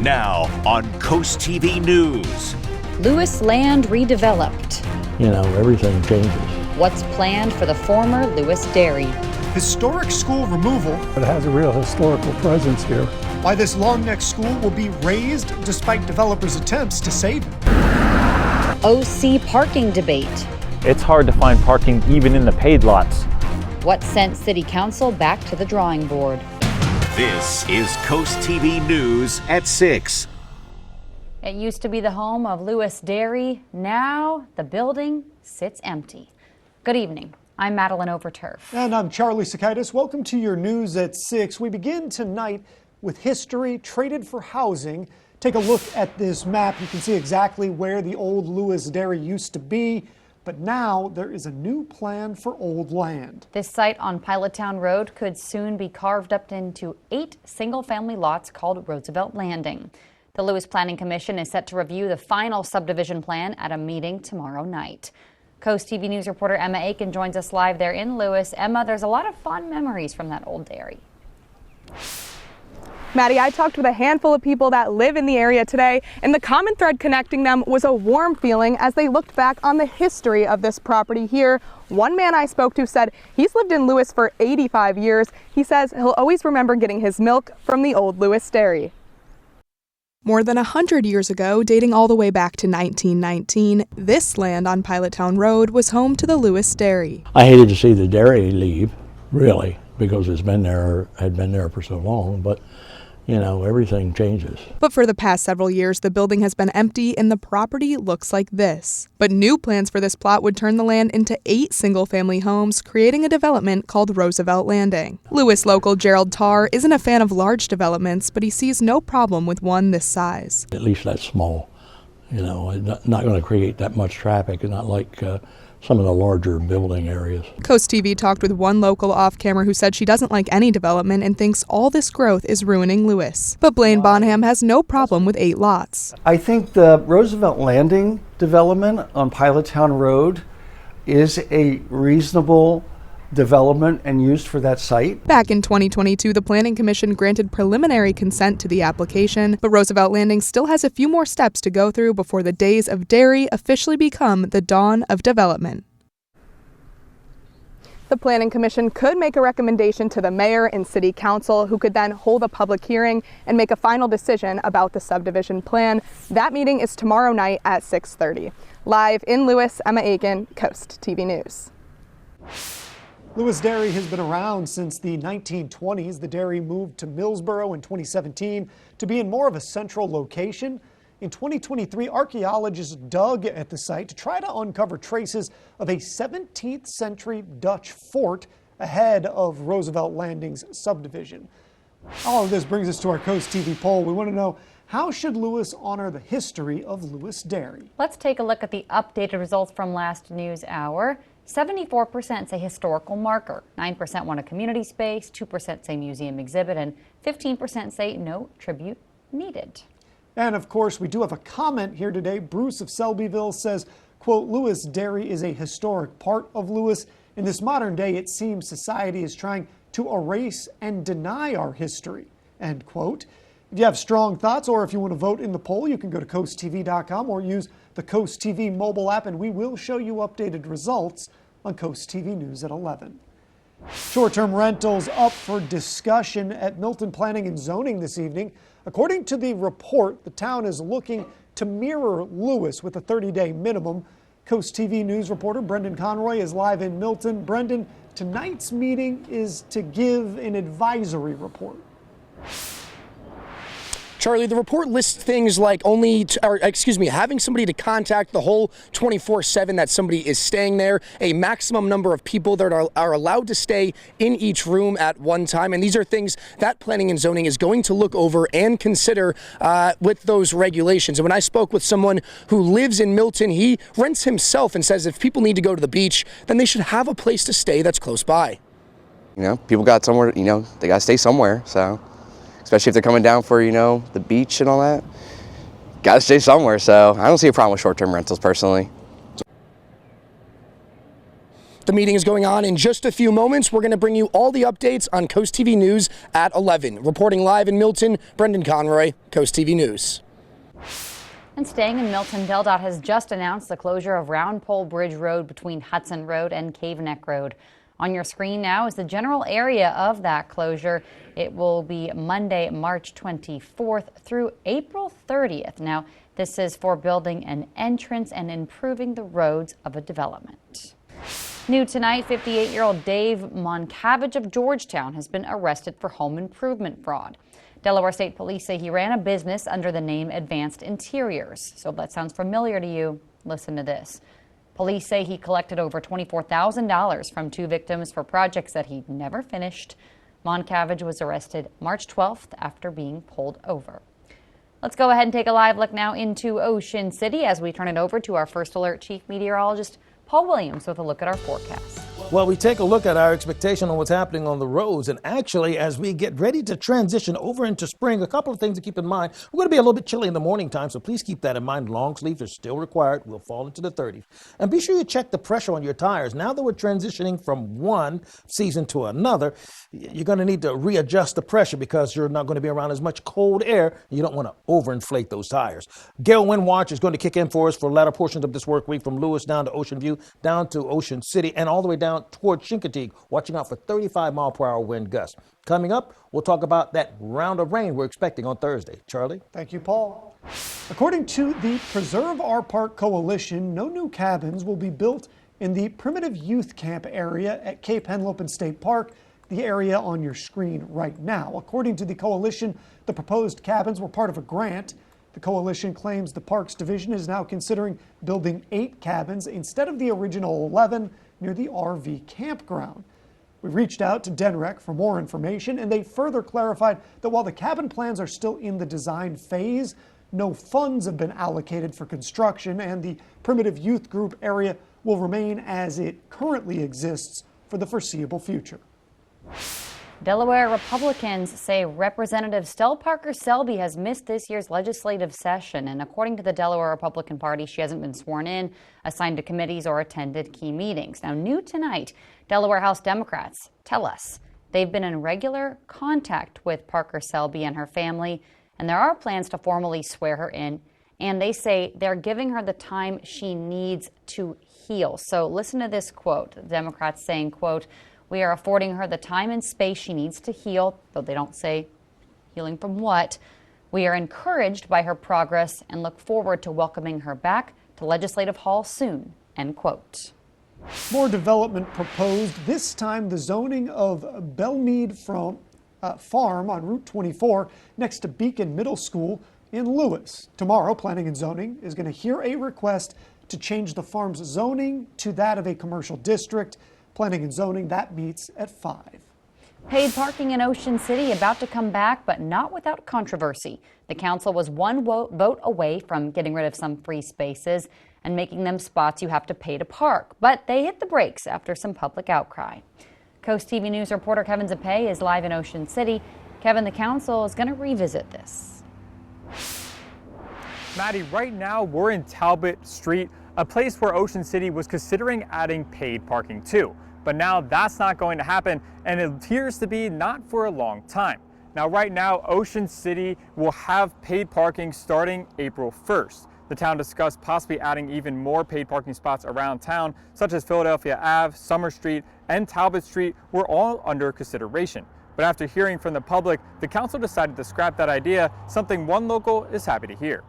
Now on CoastTV News. Lewes land redeveloped. You know, everything changes. What's planned for the former Lewes Dairy? Historic school removal. It has a real historical presence here. Why this long-neck school will be razed despite developers' attempts to save it. OC parking debate. It's hard to find parking even in the paid lots. What sent City Council back to the drawing board? This is CoastTV News at 6. It used to be the home of Lewes Dairy. Now the building sits empty. Good evening. I'm Madeline Overturf. And I'm Charlie Sakaitis. Welcome to your News at 6. We begin tonight with history traded for housing. Take a look at this map. You can see exactly where the old Lewes Dairy used to be. But now there is a new plan for old land. This site on Pilottown Road could soon be carved up into 8 single-family lots called Roosevelt Landing. The Lewes Planning Commission is set to review the final subdivision plan at a meeting tomorrow night. CoastTV News reporter Emma Aiken joins us live there in Lewes. Emma, there's a lot of fond memories from that old dairy. Maddie, I talked with a handful of people that live in the area today, and the common thread connecting them was a warm feeling as they looked back on the history of this property here. One man I spoke to said he's lived in Lewes for 85 years. He says he'll always remember getting his milk from the old Lewes Dairy. More than 100 years ago, dating all the way back to 1919, this land on Pilottown Road was home to the Lewes Dairy. I hated to see the dairy leave, really, because had been there for so long, but you know, everything changes. But for the past several years, the building has been empty and the property looks like this. But new plans for this plot would turn the land into 8 single-family homes, creating a development called Roosevelt Landing. Lewes local Gerald Tarr isn't a fan of large developments, but he sees no problem with one this size. At least that's small. You know, not going to create that much traffic, and not like some of the larger building areas. CoastTV talked with one local off-camera who said she doesn't like any development and thinks all this growth is ruining Lewes. But Blaine Bonham has no problem with 8 lots. I think the Roosevelt Landing development on Pilottown Road is a reasonable development and used for that site. Back in 2022, the Planning Commission granted preliminary consent to the application, but Roosevelt Landing still has a few more steps to go through before the days of dairy officially become the dawn of development. The Planning Commission could make a recommendation to the mayor and city council, who could then hold a public hearing and make a final decision about the subdivision plan. That meeting is tomorrow night at 6:30. Live in Lewes, Emma Aiken, Coast TV News. Lewes Dairy has been around since the 1920s. The dairy moved to Millsboro in 2017 to be in more of a central location. In 2023, archaeologists dug at the site to try to uncover traces of a 17th century Dutch fort ahead of Roosevelt Landing's subdivision. All of this brings us to our Coast TV poll. We want to know, how should Lewes honor the history of Lewes Dairy? Let's take a look at the updated results from last news hour. 74% say historical marker, 9% want a community space, 2% say museum exhibit, and 15% say no tribute needed. And of course, we do have a comment here today. Bruce of Selbyville says, quote, Lewes Dairy is a historic part of Lewes. In this modern day, it seems society is trying to erase and deny our history, end quote. If you have strong thoughts, or if you want to vote in the poll, you can go to coasttv.com or use the Coast TV mobile app, and we will show you updated results on Coast TV News at 11. Short-term rentals up for discussion at Milton Planning and Zoning this evening. According to the report, the town is looking to mirror Lewes with a 30-day minimum. Coast TV News reporter Brendan Conroy is live in Milton. Brendan, tonight's meeting is to give an advisory report. Charlie, the report lists things like having somebody to contact the whole 24/7 that somebody is staying there, a maximum number of people that are allowed to stay in each room at one time. And these are things that Planning and Zoning is going to look over and consider with those regulations. And when I spoke with someone who lives in Milton, he rents himself and says if people need to go to the beach, then they should have a place to stay that's close by. You know, people got somewhere, they got to stay somewhere, so. Especially if they're coming down for, the beach and all that. Got to stay somewhere, so I don't see a problem with short-term rentals personally. The meeting is going on in just a few moments. We're going to bring you all the updates on Coast TV News at 11. Reporting live in Milton, Brendan Conroy, Coast TV News. And staying in Milton, DelDOT has just announced the closure of Round Pole Bridge Road between Hudson Road and Cave Neck Road. On your screen now is the general area of that closure. It will be Monday, March 24th through April 30th. Now, this is for building an entrance and improving the roads of a development. New tonight, 58-year-old Dave Moncavage of Georgetown has been arrested for home improvement fraud. Delaware State Police say he ran a business under the name Advanced Interiors. So if that sounds familiar to you, listen to this. Police say he collected over $24,000 from 2 victims for projects that he never finished. Moncavage was arrested March 12th after being pulled over. Let's go ahead and take a live look now into Ocean City as we turn it over to our First Alert Chief Meteorologist, Paul Williams, with a look at our forecast. Well, we take a look at our expectation on what's happening on the roads. And actually, as we get ready to transition over into spring, a couple of things to keep in mind. We're going to be a little bit chilly in the morning time, so please keep that in mind. Long sleeves are still required. We'll fall into the 30s. And be sure you check the pressure on your tires. Now that we're transitioning from one season to another, you're going to need to readjust the pressure because you're not going to be around as much cold air. You don't want to overinflate those tires. Gale wind watch is going to kick in for us for latter portions of this work week from Lewes down to Ocean View, down to Ocean City, and all the way down towards Chincoteague, watching out for 35-mile-per-hour wind gusts. Coming up, we'll talk about that round of rain we're expecting on Thursday. Charlie? Thank you, Paul. According to the Preserve Our Park Coalition, no new cabins will be built in the primitive youth camp area at Cape Henlopen State Park, the area on your screen right now. According to the coalition, the proposed cabins were part of a grant. The coalition claims the Parks Division is now considering building 8 cabins instead of the original 11 near the RV campground. We reached out to DENREC for more information, and they further clarified that while the cabin plans are still in the design phase, no funds have been allocated for construction, and the primitive youth group area will remain as it currently exists for the foreseeable future. Delaware Republicans say Representative Stell Parker Selby has missed this year's legislative session, and according to the Delaware Republican Party, she hasn't been sworn in, assigned to committees, or attended key meetings. Now, new tonight, Delaware House Democrats tell us they've been in regular contact with Parker Selby and her family, and there are plans to formally swear her in, and they say they're giving her the time she needs to heal. So listen to this quote, the Democrats saying, quote, "We are affording her the time and space she needs to heal," though they don't say healing from what. "We are encouraged by her progress and look forward to welcoming her back to Legislative Hall soon," end quote. More development proposed, this time the zoning of Belmead Farm on Route 24 next to Beacon Middle School in Lewes. Tomorrow, Planning and Zoning is going to hear a request to change the farm's zoning to that of a commercial district. Planning and Zoning, that meets at 5. Paid parking in Ocean City about to come back, but not without controversy. The council was one vote away from getting rid of some free spaces and making them spots you have to pay to park. But they hit the brakes after some public outcry. Coast TV News reporter Kevin Zapay is live in Ocean City. Kevin, the council is going to revisit this. Maddie, right now we're in Talbot Street, a place where Ocean City was considering adding paid parking to. But now that's not going to happen, and it appears to be not for a long time. Now, right now, Ocean City will have paid parking starting April 1st. The town discussed possibly adding even more paid parking spots around town, such as Philadelphia Ave, Summer Street, and Talbot Street were all under consideration. But after hearing from the public, the council decided to scrap that idea, something one local is happy to hear.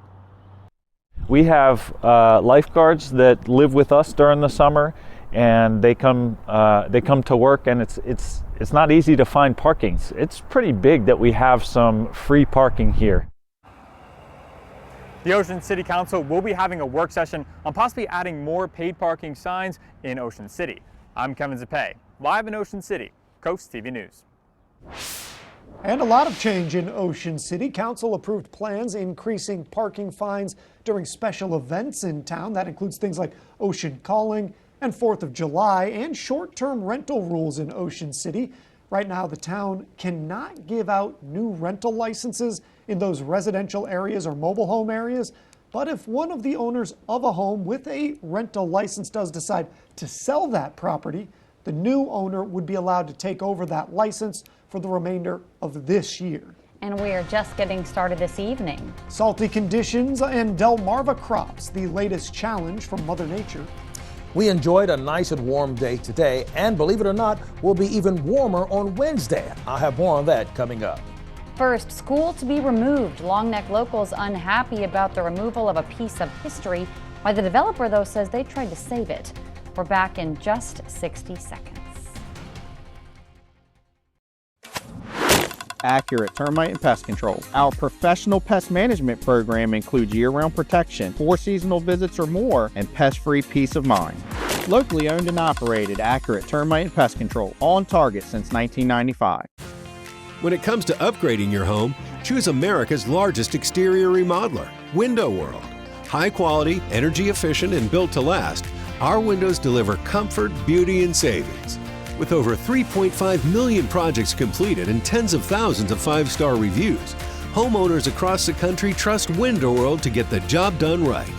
We have lifeguards that live with us during the summer, and they come to work, and it's not easy to find parking. It's pretty big that we have some free parking here. The Ocean City Council will be having a work session on possibly adding more paid parking signs in Ocean City. I'm Kevin Zapay, live in Ocean City, Coast TV News. And a lot of change in Ocean City. Council approved plans increasing parking fines during special events in town. That includes things like Ocean Calling and 4th of July, and short-term rental rules in Ocean City. Right now, the town cannot give out new rental licenses in those residential areas or mobile home areas. But if one of the owners of a home with a rental license does decide to sell that property, the new owner would be allowed to take over that license for the remainder of this year. And we are just getting started this evening. Salty conditions and Delmarva crops, the latest challenge from Mother Nature. We enjoyed a nice and warm day today, and believe it or not, we'll be even warmer on Wednesday. I'll have more on that coming up. First, school to be removed. Long Neck locals unhappy about the removal of a piece of history, while the developer, though, says they tried to save it. We're back in just 60 seconds. Accurate termite and pest control. Our professional pest management program includes year-round protection, 4 seasonal visits or more, and pest-free peace of mind. Locally owned and operated, Accurate termite and pest control, on target since 1995. When it comes to upgrading your home, choose America's largest exterior remodeler, Window World. High quality, energy efficient, and built to last, our windows deliver comfort, beauty, and savings. With over 3.5 million projects completed and tens of thousands of 5-star reviews, homeowners across the country trust Window World to get the job done right.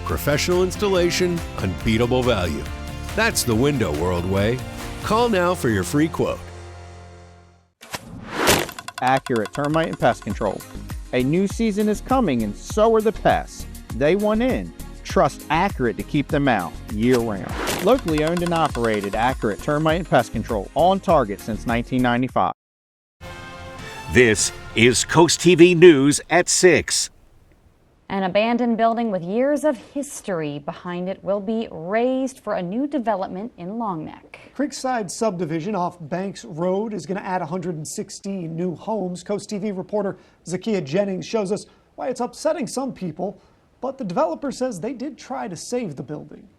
Professional installation, unbeatable value. That's the Window World way. Call now for your free quote. Accurate termite and pest control. A new season is coming and so are the pests. They want in. Trust Accurate to keep them out year-round. Locally owned and operated, Accurate termite and pest control, on target since 1995. This is Coast TV News at 6. An abandoned building with years of history behind it will be razed for a new development in Long Neck. Creekside subdivision off Banks Road is going to add 116 new homes. Coast TV reporter Zakiya Jennings shows us why it's upsetting some people, but the developer says they did try to save the building.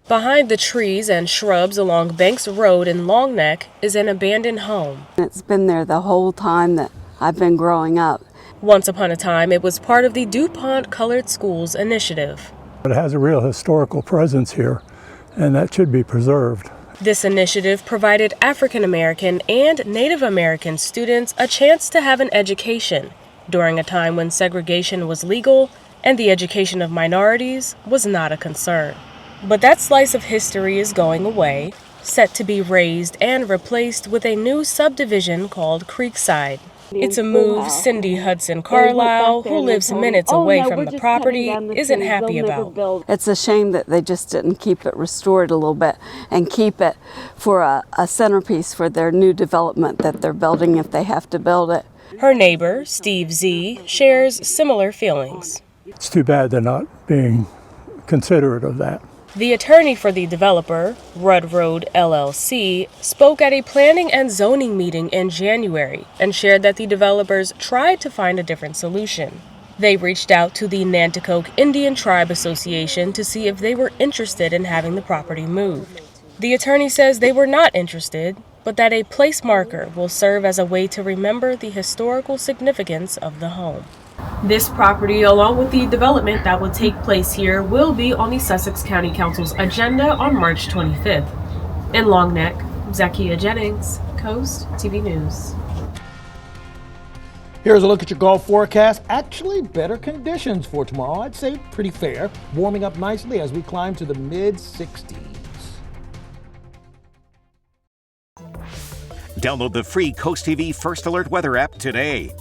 Behind the trees and shrubs along Banks Road in Long Neck is an abandoned home. It's been there the whole time that I've been growing up. Once upon a time, it was part of the DuPont Colored Schools initiative. It has a real historical presence here, and that should be preserved. This initiative provided African American and Native American students a chance to have an education during a time when segregation was legal and the education of minorities was not a concern. But that slice of history is going away, set to be razed and replaced with a new subdivision called Creekside. It's a move Cindy Hudson Carlisle, who lives minutes away from the property, isn't happy about. It's a shame that they just didn't keep it restored a little bit and keep it for a centerpiece for their new development that they're building if they have to build it. Her neighbor, Steve Z., shares similar feelings. It's too bad they're not being considerate of that. The attorney for the developer, Rudd Road LLC, spoke at a planning and zoning meeting in January and shared that the developers tried to find a different solution. They reached out to the Nanticoke Indian Tribe Association to see if they were interested in having the property moved. The attorney says they were not interested, but that a place marker will serve as a way to remember the historical significance of the home. This property, along with the development that will take place here, will be on the Sussex County Council's agenda on March 25th. In Long Neck, Zakiya Jennings, Coast TV News. Here's a look at your golf forecast. Actually, better conditions for tomorrow. I'd say pretty fair. Warming up nicely as we climb to the mid-60s. Download the free Coast TV First Alert Weather app today.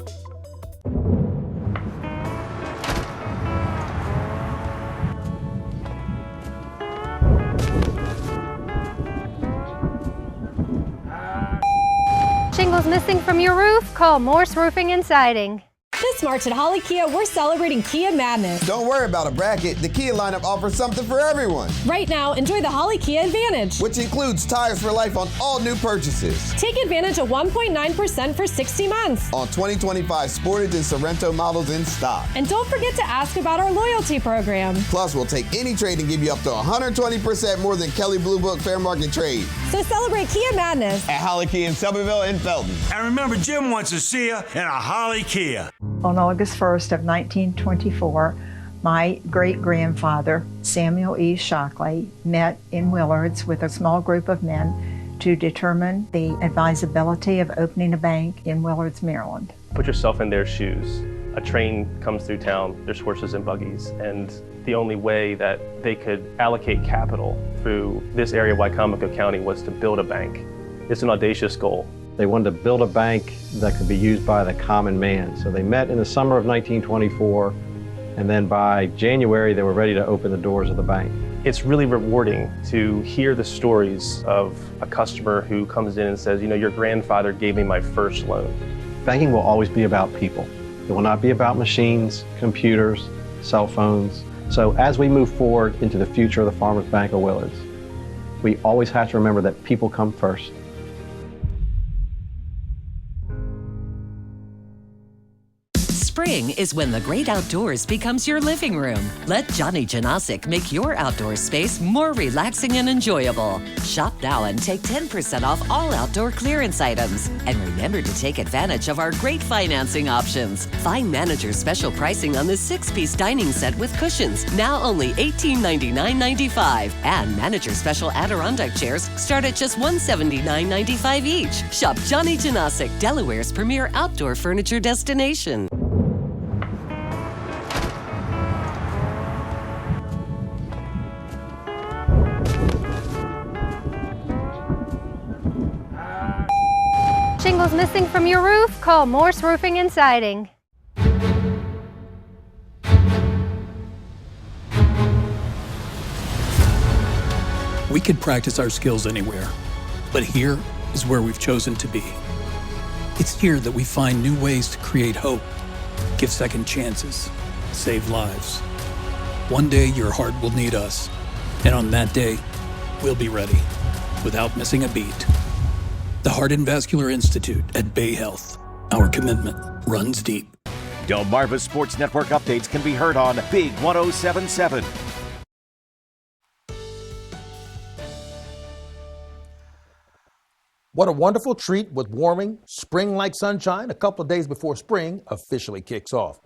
Shingles missing from your roof? Call Morse Roofing and Siding. This March at Holly Kia, we're celebrating Kia Madness. Don't worry about a bracket. The Kia lineup offers something for everyone. Right now, enjoy the Holly Kia Advantage, which includes tires for life on all new purchases. Take advantage of 1.9% for 60 months. On 2025 Sportage and Sorrento models in stock. And don't forget to ask about our loyalty program. Plus, we'll take any trade and give you up to 120% more than Kelley Blue Book Fair Market Trade. So celebrate Kia Madness at Holly Kia in Shelbyville and Felton. And remember, Jim wants to see you in a Holly Kia. On August 1st of 1924, my great-grandfather, Samuel E. Shockley, met in Willards with a small group of men to determine the advisability of opening a bank in Willards, Maryland. Put yourself in their shoes. a train comes through town, there's horses and buggies, and the only way that they could allocate capital through this area of Wicomico County was to build a bank. It's an audacious goal. They wanted to build a bank that could be used by the common man. So they met in the summer of 1924, and then by January they were ready to open the doors of the bank. It's really rewarding to hear the stories of a customer who comes in and says, you know, your grandfather gave me my first loan. Banking will always be about people. It will not be about machines, computers, cell phones. So as we move forward into the future of the Farmers Bank of Willards, we always have to remember that people come first. Spring is when the great outdoors becomes your living room. Let Johnny Janasic make your outdoor space more relaxing and enjoyable. Shop now and take 10% off all outdoor clearance items. And remember to take advantage of our great financing options. Find manager's special pricing on the 6-piece dining set with cushions, now only $1899.95. And manager's special Adirondack chairs start at just $179.95 each. Shop Johnny Janasic, Delaware's premier outdoor furniture destination. Shingles missing from your roof? Call Morse Roofing and Siding. We could practice our skills anywhere, but here is where we've chosen to be. It's here that we find new ways to create hope, give second chances, save lives. One day your heart will need us, and on that day, we'll be ready, without missing a beat. The Heart and Vascular Institute at Bay Health. Our commitment runs deep. Delmarva Sports Network updates can be heard on Big 107.7. What a wonderful treat with warming, spring-like sunshine a couple of days before spring officially kicks off.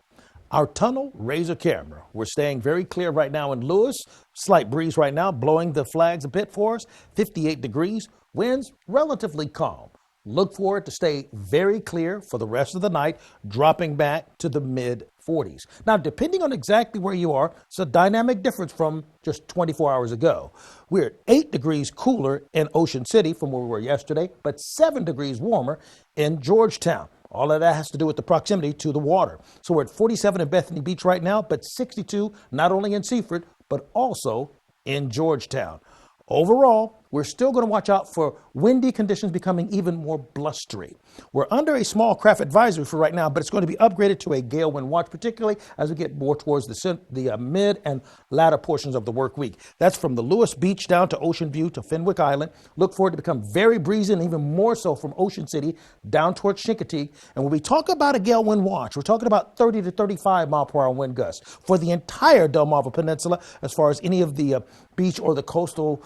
Our tunnel razor camera. We're staying very clear right now in Lewes. Slight breeze right now, blowing the flags a bit for us. 58 degrees. Winds relatively calm. Look for it to stay very clear for the rest of the night, dropping back to the mid-40s. Now, depending on exactly where you are, it's a dynamic difference from just 24 hours ago. We're at 8 degrees cooler in Ocean City from where we were yesterday, but 7 degrees warmer in Georgetown. All of that has to do with the proximity to the water. So we're at 47 in Bethany Beach right now, but 62 not only in Seaford, but also in Georgetown. Overall, we're still going to watch out for windy conditions becoming even more blustery. We're under a small craft advisory for right now, but it's going to be upgraded to a gale wind watch, particularly as we get more towards the mid and latter portions of the work week. That's from the Lewes Beach down to Ocean View to Fenwick Island. Look for it to become very breezy and even more so from Ocean City down towards Chincoteague. And when we talk about a gale wind watch, we're talking about 30 to 35 mile per hour wind gusts for the entire Delmarva Peninsula as far as any of the beach or the coastal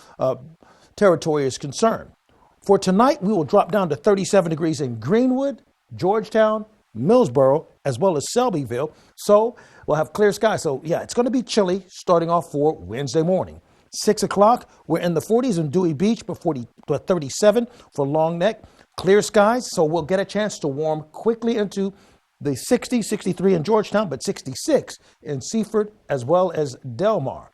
territory is concerned. For tonight, we will drop down to 37 degrees in Greenwood, Georgetown, Millsboro, as well as Selbyville. So we'll have clear skies. So yeah, it's going to be chilly starting off for Wednesday morning. 6 o'clock, we're in the 40s in Dewey Beach, but 37 for Long Neck. Clear skies, so we'll get a chance to warm quickly into the 60, 63 in Georgetown, but 66 in Seaford, as well as Delmar.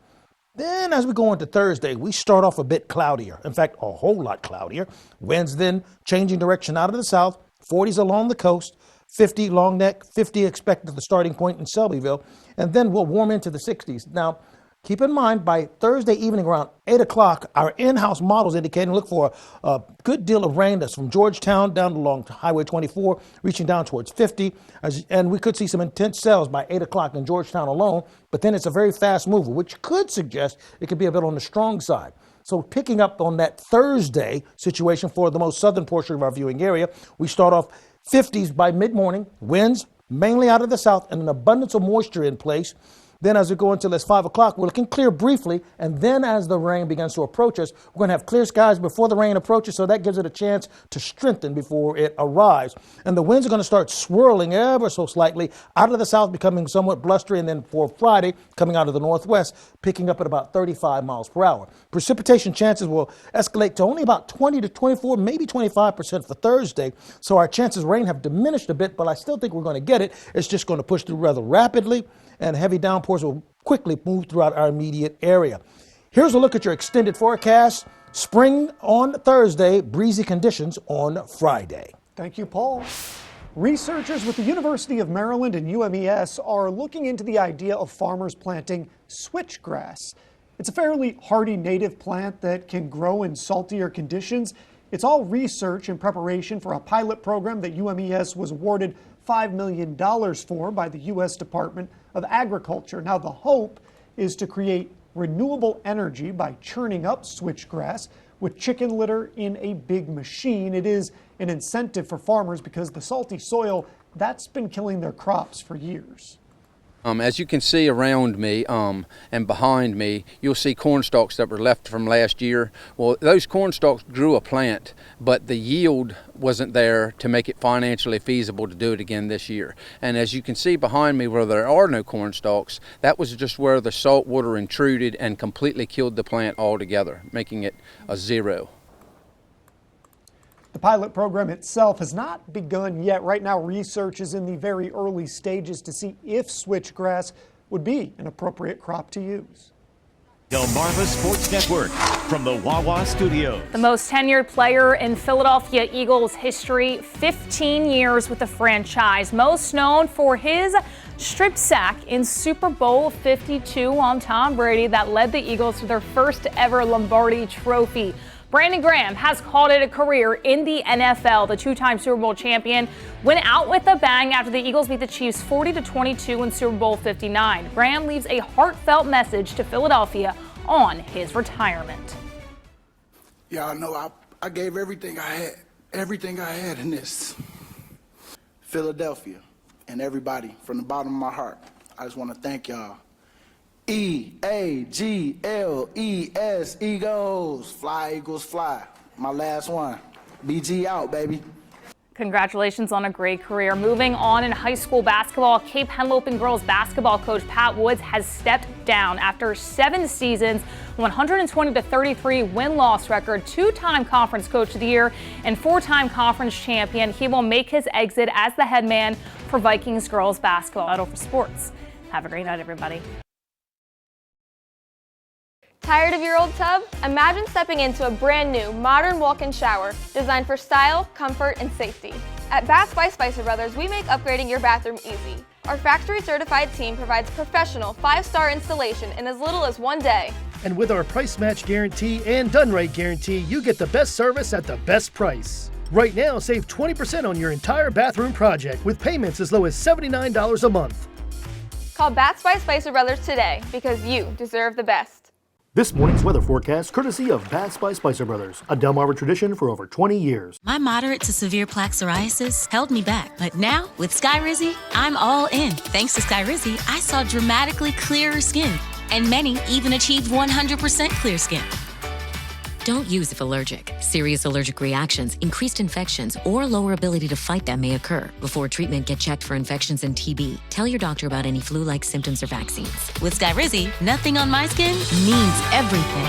Then as we go into Thursday, we start off a bit cloudier. In fact, a whole lot cloudier. Winds then changing direction out of the south, 40s along the coast, 50 Long Neck, 50 expected at the starting point in Selbyville, and then we'll warm into the 60s. Now, keep in mind, by Thursday evening around 8 o'clock, our in-house models indicating look for a good deal of rain that's from Georgetown down along Highway 24, reaching down towards 50. And we could see some intense cells by 8 o'clock in Georgetown alone, but then it's a very fast mover, which could suggest it could be a bit on the strong side. So picking up on that Thursday situation for the most southern portion of our viewing area, we start off 50s by mid-morning, winds mainly out of the south, and an abundance of moisture in place. Then as we go until it's 5 o'clock, we're looking clear briefly. And then as the rain begins to approach us, we're going to have clear skies before the rain approaches. So that gives it a chance to strengthen before it arrives. And the winds are going to start swirling ever so slightly out of the south, becoming somewhat blustery. And then for Friday, coming out of the northwest, picking up at about 35 miles per hour. Precipitation chances will escalate to only about 20 to 24, maybe 25% for Thursday. So our chances of rain have diminished a bit, but I still think we're going to get it. It's just going to push through rather rapidly, and heavy downpours will quickly move throughout our immediate area. Here's a look at your extended forecast. Spring on Thursday, breezy conditions on Friday. Thank you, Paul. Researchers with the University of Maryland and UMES are looking into the idea of farmers planting switchgrass. It's a fairly hardy native plant that can grow in saltier conditions. It's all research in preparation for a pilot program that UMES was awarded $5 million for by the U.S. Department of Agriculture. Now, the hope is to create renewable energy by churning up switchgrass with chicken litter in a big machine. It is an incentive for farmers because the salty soil, that's been killing their crops for years. As you can see around me and behind me, you'll see corn stalks that were left from last year. Well, those corn stalks grew a plant, but the yield wasn't there to make it financially feasible to do it again this year. And as you can see behind me where there are no corn stalks, that was just where the salt water intruded and completely killed the plant altogether, making it a zero. The pilot program itself has not begun yet. Right now, research is in the very early stages to see if switchgrass would be an appropriate crop to use. Delmarva Sports Network from the Wawa Studios. The most tenured player in Philadelphia Eagles history, 15 years with the franchise. Most known for his strip sack in Super Bowl 52 on Tom Brady that led the Eagles to their first ever Lombardi trophy. Brandon Graham has called it a career in the NFL. The two-time Super Bowl champion went out with a bang after the Eagles beat the Chiefs 40-22 in Super Bowl 59. Graham leaves a heartfelt message to Philadelphia on his retirement. Y'all know I gave everything I had in this. Philadelphia and everybody from the bottom of my heart, I just want to thank y'all. E-A-G-L-E-S, Eagles. Fly, Eagles, fly. My last one. BG out, baby. Congratulations on a great career. Moving on in high school basketball, Cape Henlopen girls basketball coach Pat Woods has stepped down after 7 seasons, 120-33 win-loss record, 2-time conference coach of the year, and 4-time conference champion. He will make his exit as the head man for Vikings girls basketball. Out for sports. Have a great night, everybody. Tired of your old tub? Imagine stepping into a brand new, modern walk-in shower designed for style, comfort, and safety. At Bath by Spicer Brothers, we make upgrading your bathroom easy. Our factory-certified team provides professional 5-star installation in as little as 1 day. And with our price match guarantee and done right guarantee, you get the best service at the best price. Right now, save 20% on your entire bathroom project with payments as low as $79 a month. Call Bath by Spicer Brothers today because you deserve the best. This morning's weather forecast courtesy of Bath by Spicer Brothers, a Delmarva tradition for over 20 years. My moderate to severe plaque psoriasis held me back, but now with Skyrizi, I'm all in. Thanks to Skyrizi, I saw dramatically clearer skin, and many even achieved 100% clear skin. Don't use if allergic. Serious allergic reactions, increased infections, or lower ability to fight them may occur. Before treatment, get checked for infections and TB. Tell your doctor about any flu-like symptoms or vaccines. With Skyrizi, nothing on my skin means everything.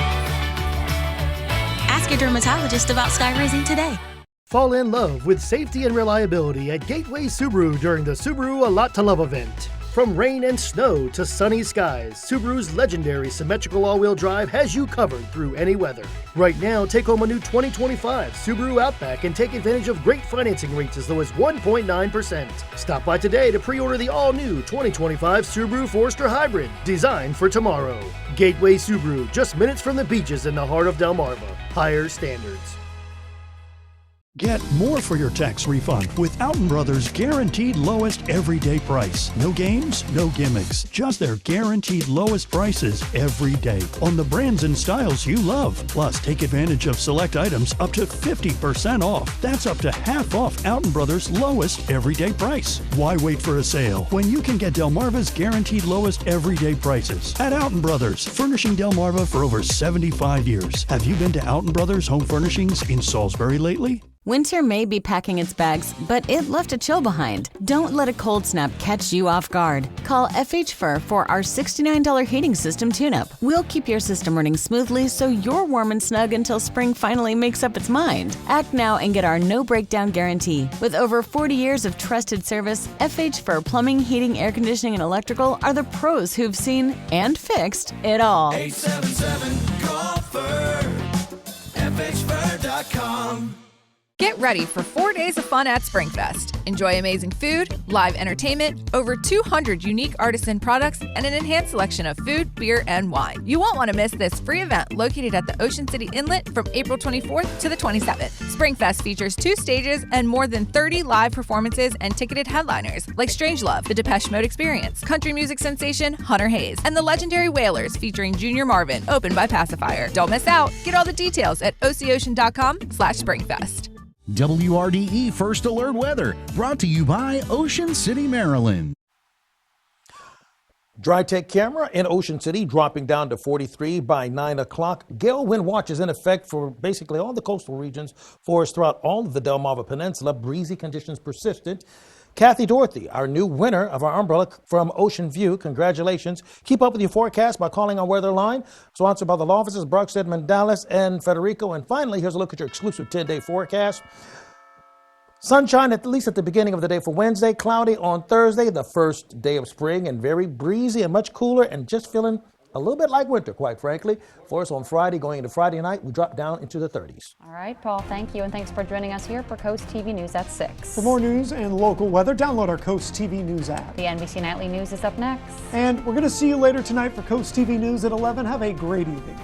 Ask your dermatologist about Skyrizi today. Fall in love with safety and reliability at Gateway Subaru during the Subaru A Lot to Love event. From rain and snow to sunny skies, Subaru's legendary symmetrical all-wheel drive has you covered through any weather. Right now, take home a new 2025 Subaru Outback and take advantage of great financing rates as low as 1.9%. Stop by today to pre-order the all-new 2025 Subaru Forester Hybrid, designed for tomorrow. Gateway Subaru, just minutes from the beaches in the heart of Delmarva. Higher standards. Get more for your tax refund with Alton Brothers' guaranteed lowest everyday price. No games, no gimmicks, just their guaranteed lowest prices every day on the brands and styles you love. Plus, take advantage of select items up to 50% off. That's up to half off Alton Brothers' lowest everyday price. Why wait for a sale when you can get Delmarva's guaranteed lowest everyday prices at Alton Brothers, furnishing Delmarva for over 75 years. Have you been to Alton Brothers Home Furnishings in Salisbury lately? Winter may be packing its bags, but it left a chill behind. Don't let a cold snap catch you off guard. Call FH Fur for our $69 heating system tune-up. We'll keep your system running smoothly so you're warm and snug until spring finally makes up its mind. Act now and get our no breakdown guarantee. With over 40 years of trusted service, FH Fur Plumbing, Heating, Air Conditioning, and Electrical are the pros who've seen and fixed it all. 877-GO-FUR, FHFur.com. Get ready for 4 days of fun at SpringFest. Enjoy amazing food, live entertainment, over 200 unique artisan products, and an enhanced selection of food, beer, and wine. You won't want to miss this free event located at the Ocean City Inlet from April 24th to the 27th. SpringFest features 2 stages and more than 30 live performances and ticketed headliners like Strangelove, The Depeche Mode Experience, country music sensation Hunter Hayes, and the legendary Wailers featuring Junior Marvin, opened by Pacifier. Don't miss out. Get all the details at oceocean.com/SpringFest. WRDE First Alert Weather, brought to you by Ocean City, Maryland. Dry Tech camera in Ocean City dropping down to 43 by 9 o'clock. Gale wind watch is in effect for basically all the coastal regions for us throughout all of the Delmarva Peninsula. Breezy conditions persistent. Kathy Dorothy, our new winner of our umbrella from Ocean View. Congratulations. Keep up with your forecast by calling our weather line. Sponsored by the law offices Brockstead, Mandalis, and Federico. And finally, here's a look at your exclusive 10-day forecast. Sunshine at least at the beginning of the day for Wednesday. Cloudy on Thursday, the first day of spring, and very breezy and much cooler and just feeling a little bit like winter, quite frankly. For us on Friday, going into Friday night, we drop down into the 30s. All right, Paul, thank you, and thanks for joining us here for Coast TV News at 6. For more news and local weather, download our Coast TV News app. The NBC Nightly News is up next. And we're going to see you later tonight for Coast TV News at 11. Have a great evening.